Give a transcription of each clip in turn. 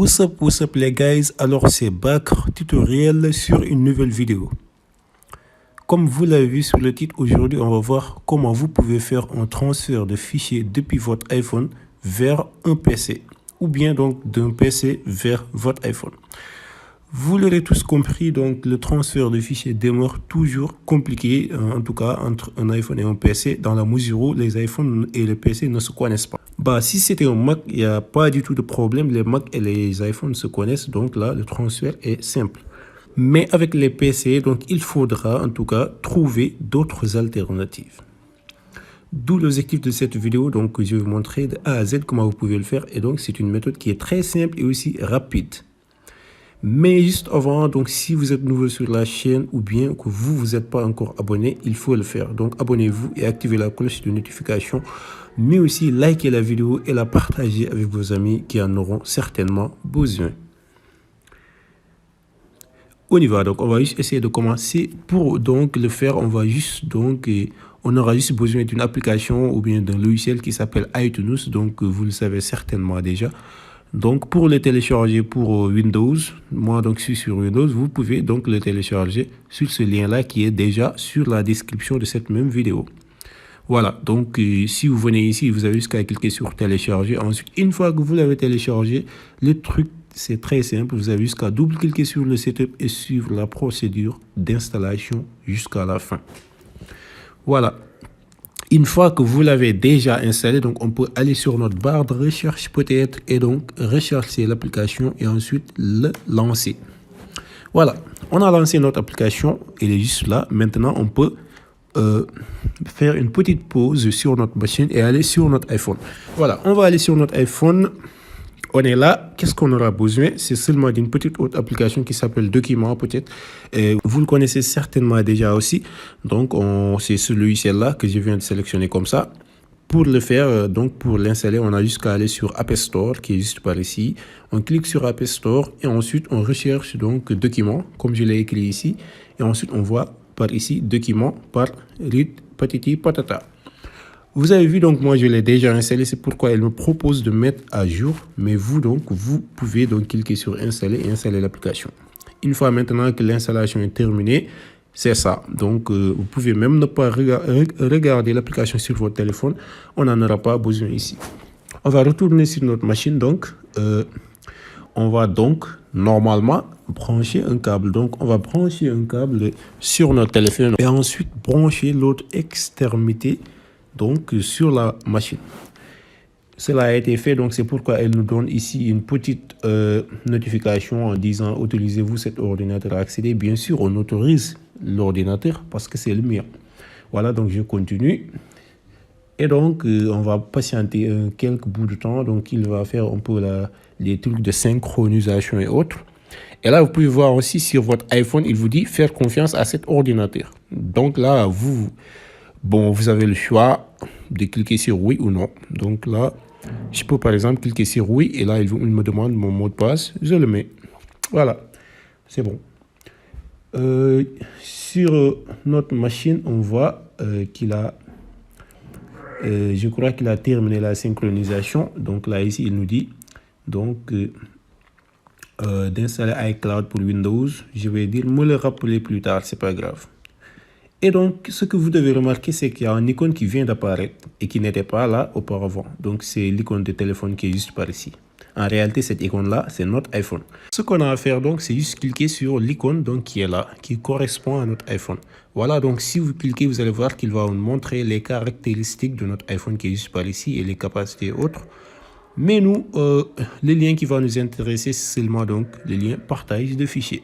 What's up les guys, alors c'est Bakr, tutoriel sur une nouvelle vidéo. Comme vous l'avez vu sur le titre, aujourd'hui on va voir comment vous pouvez faire un transfert de fichiers depuis votre iPhone vers un PC ou bien donc d'un PC vers votre iPhone. Vous l'aurez tous compris, donc le transfert de fichiers demeure toujours compliqué, en tout cas entre un iPhone et un PC, dans la mesure où les iPhones et les PC ne se connaissent pas. Si c'était un Mac, il n'y a pas du tout de problème, les Mac et les iPhones se connaissent, donc là le transfert est simple. Mais avec les PC, donc il faudra en tout cas trouver d'autres alternatives. D'où l'objectif de cette vidéo, donc je vais vous montrer de A à Z comment vous pouvez le faire, et donc c'est une méthode qui est très simple et aussi rapide. Mais juste avant, donc si vous êtes nouveau sur la chaîne ou bien que vous n'êtes pas encore abonné, il faut le faire. Donc abonnez-vous et activez la cloche de notification, mais aussi likez la vidéo et la partagez avec vos amis qui en auront certainement besoin. On y va, donc on va juste essayer de commencer. Pour donc le faire, on aura juste besoin d'une application ou bien d'un logiciel qui s'appelle iTunes, donc vous le savez certainement déjà. Donc pour le télécharger pour Windows, moi donc je suis sur Windows, vous pouvez donc le télécharger sur ce lien là qui est déjà sur la description de cette même vidéo. Voilà, donc si vous venez ici, vous avez jusqu'à cliquer sur télécharger. Ensuite, une fois que vous l'avez téléchargé, le truc c'est très simple, vous avez jusqu'à double-cliquer sur le setup et suivre la procédure d'installation jusqu'à la fin. Voilà. Une fois que vous l'avez déjà installé, donc on peut aller sur notre barre de recherche peut-être et donc rechercher l'application et ensuite le lancer. Voilà, on a lancé notre application, elle est juste là. Maintenant, on peut faire une petite pause sur notre machine et aller sur notre iPhone. Voilà, on va aller sur notre iPhone. On est là. Qu'est-ce qu'on aura besoin? C'est seulement d'une petite autre application qui s'appelle Documents peut-être. Vous le connaissez certainement déjà aussi. Donc, c'est ce logiciel-là que je viens de sélectionner comme ça. Pour le faire, donc pour l'installer, on a juste qu'à aller sur App Store qui est juste par ici. On clique sur App Store et ensuite on recherche donc Documents comme je l'ai écrit ici. Et ensuite on voit par ici Documents par Read Patiti Patata. Vous avez vu, donc moi je l'ai déjà installé, c'est pourquoi elle me propose de mettre à jour. Mais vous pouvez donc cliquer sur installer et installer l'application. Une fois maintenant que l'installation est terminée, c'est ça. Donc vous pouvez même ne pas regarder l'application sur votre téléphone, on n'en aura pas besoin ici. On va retourner sur notre machine, donc on va donc normalement brancher un câble. Donc on va brancher un câble sur notre téléphone et ensuite brancher l'autre extrémité donc sur la machine. Cela a été fait, donc c'est pourquoi elle nous donne ici une petite notification en disant autorisez-vous cet ordinateur à accéder. Bien sûr, on autorise l'ordinateur parce que c'est le mien. Voilà, donc je continue. Et donc, on va patienter quelques bouts de temps. Donc, il va faire un peu les trucs de synchronisation et autres. Et là, vous pouvez voir aussi sur votre iPhone, il vous dit faire confiance à cet ordinateur. Donc là, vous avez le choix de cliquer sur oui ou non. Donc là, je peux par exemple cliquer sur oui et là, il me demande mon mot de passe. Je le mets. Voilà, c'est bon. Sur notre machine, on voit qu'il a, je crois qu'il a terminé la synchronisation. Donc là, ici, il nous dit donc d'installer iCloud pour Windows. Je vais dire me le rappeler plus tard, c'est pas grave. Et donc, ce que vous devez remarquer, c'est qu'il y a une icône qui vient d'apparaître et qui n'était pas là auparavant. Donc, c'est l'icône de téléphone qui est juste par ici. En réalité, cette icône-là, c'est notre iPhone. Ce qu'on a à faire, donc, c'est juste cliquer sur l'icône qui est là, qui correspond à notre iPhone. Voilà, donc, si vous cliquez, vous allez voir qu'il va vous montrer les caractéristiques de notre iPhone qui est juste par ici et les capacités autres. Mais nous, le lien qui va nous intéresser, c'est seulement donc le lien partage de fichiers.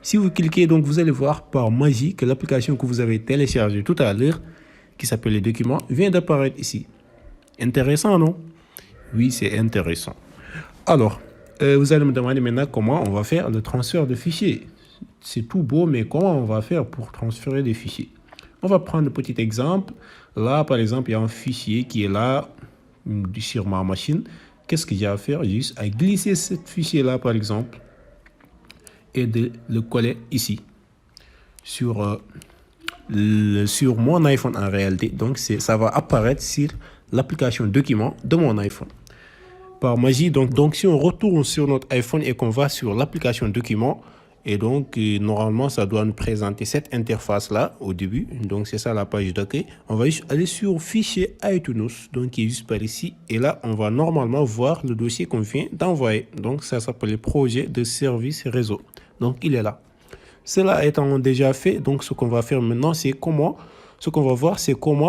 Si vous cliquez, donc vous allez voir par magie que l'application que vous avez téléchargée tout à l'heure, qui s'appelle les documents, vient d'apparaître ici. Intéressant, non? Oui, c'est intéressant. Alors, vous allez me demander maintenant comment on va faire le transfert de fichiers. C'est tout beau, mais comment on va faire pour transférer des fichiers? On va prendre un petit exemple. Là, par exemple, il y a un fichier qui est là sur ma machine. Qu'est-ce que j'ai à faire? J'ai juste à glisser ce fichier-là, par exemple, et de le coller ici sur mon iPhone en réalité. Donc ça va apparaître sur l'application Documents de mon iPhone. par magie. Donc si on retourne sur notre iPhone et qu'on va sur l'application Documents, et donc normalement ça doit nous présenter cette interface là au début. Donc c'est ça la page d'accueil. On va juste aller sur fichier iTunes, donc qui est juste par ici, et là on va normalement voir le dossier qu'on vient d'envoyer. Donc ça s'appelle projet de service réseau. Donc il est là. Cela étant déjà fait, donc ce qu'on va faire maintenant, c'est comment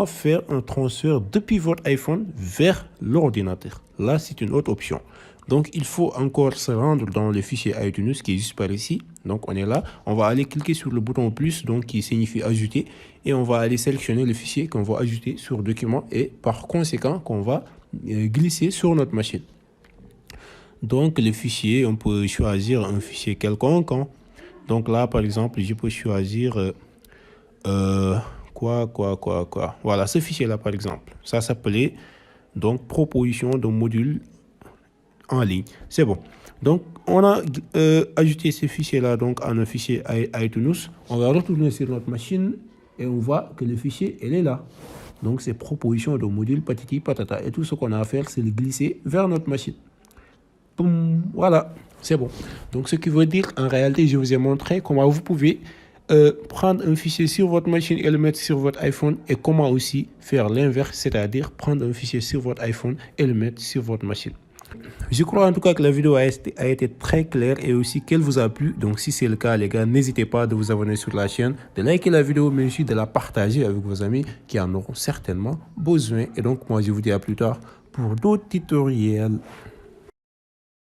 faire un transfert depuis votre iPhone vers l'ordinateur. Là, c'est une autre option. Donc, il faut encore se rendre dans le fichier iTunes qui est juste par ici. Donc, on est là. On va aller cliquer sur le bouton plus, donc qui signifie ajouter. Et on va aller sélectionner le fichier qu'on va ajouter sur document et par conséquent qu'on va glisser sur notre machine. Donc, le fichier, on peut choisir un fichier quelconque. Donc là, par exemple, je peux choisir Voilà, ce fichier-là, par exemple. Ça s'appelait donc proposition de module en ligne. C'est bon. Donc, on a ajouté ce fichier-là donc à un fichier iTunes. On va retourner sur notre machine et on voit que le fichier, il est là. Donc, c'est proposition de module patati patata. Et tout ce qu'on a à faire, c'est le glisser vers notre machine. Boum, voilà, c'est bon. Donc, ce qui veut dire, en réalité, je vous ai montré comment vous pouvez prendre un fichier sur votre machine et le mettre sur votre iPhone, et comment aussi faire l'inverse, c'est-à-dire prendre un fichier sur votre iPhone et le mettre sur votre machine. Je crois en tout cas que la vidéo a été très claire et aussi qu'elle vous a plu. Donc si c'est le cas les gars, n'hésitez pas de vous abonner sur la chaîne, de liker la vidéo, mais aussi de la partager avec vos amis qui en auront certainement besoin. Et donc moi je vous dis à plus tard pour d'autres tutoriels.